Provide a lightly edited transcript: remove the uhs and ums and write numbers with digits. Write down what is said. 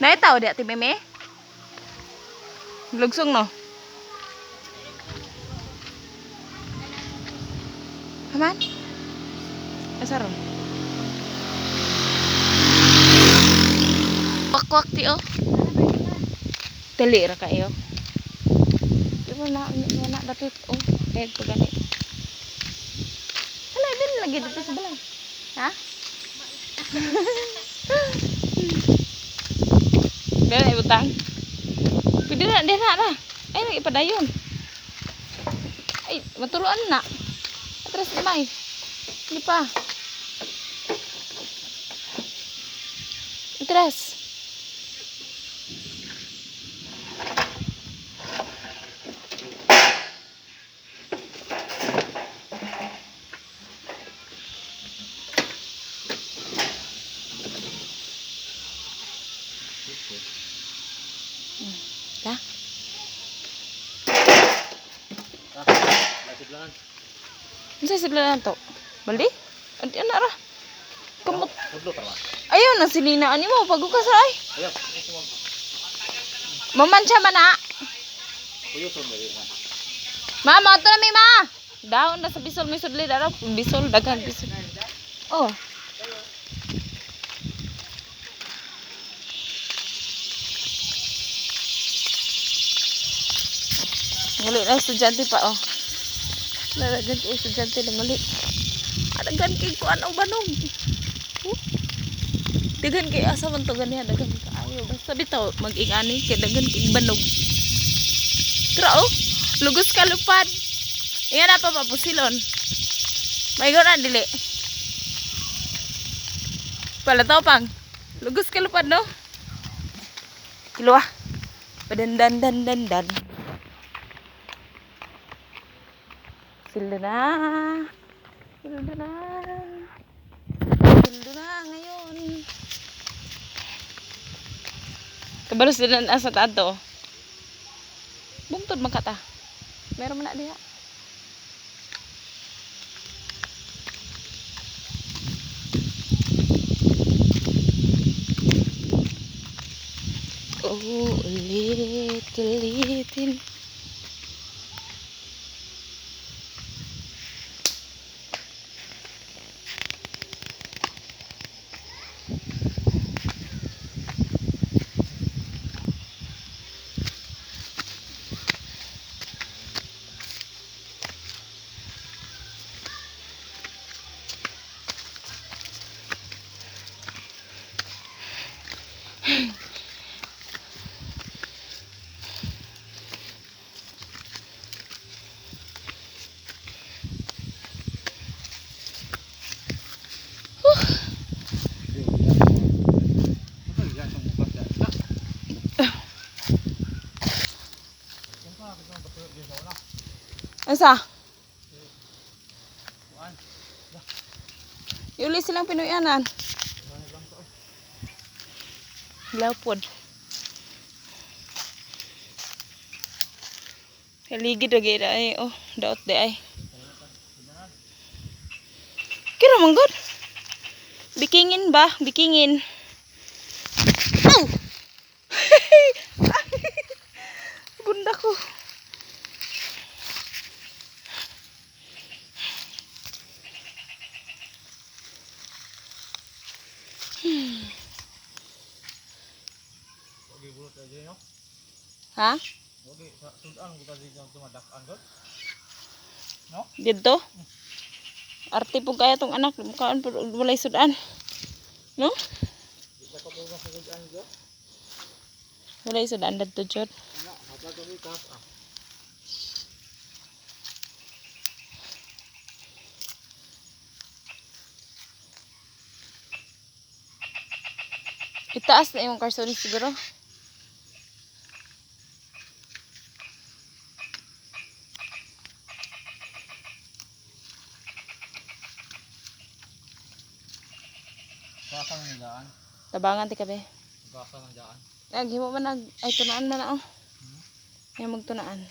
Naitaw di ati meme? Lugsong no. Aman? Asaron. Kwak-kwak ti oh. Dali ra kayo. Di ba na dapat oh. Kaya ko gani. Hala din lagi dito sa balay. Ha? Dala ibutang. Pwede na, di na. Ay, may ipadayon. Ay, maturuan na. Atras di may. Hindi pa. Atras. Dah. Sa sebelahan to. Bali? Adi anak ra. Kamot. Ayaw na sininaan mo pag ukas ay. Ayaw. Mamansya man na. Mama, ito na may ma. Daon na sa bisol may sudli daraw. Bisol daghang bisol. Oh. Ngali na estudyante pa oh. Nalagan kay estudyante na ngali. Adagan kay kuan o banog. Dagan kay asa man to ganiha dagan kaayo basta bitaw mag-ingani kay dagan kay banog. Pero oh, lugos ka lupad. Inga na pa papusilon. Maigo na dili. Palataw pang. Lugos ka lupad no. Kiluwa. Padandan. Sildo na ngayon. Kabalos din ang asa tato. Bungtod makata. Meron man na diha. Oh, ulitin. Asa? Yuli silang pinuyanan. Lapod. Kaligid lagi ay oh, daot di ay. Kira manggod. Bikingin ba? Bikingin. Oh! Bunda ko. Ha? Dito? Arte po kaya tong anak. Mukhaan po walay sudan. No? Walay sudan dito, Jod. Itaas na yung karsonis siguro. Baka ng daan. Tabangan ti kabe. Baka ng daan. Naghimo man ay tunaan man na oh. Ay magtunaan.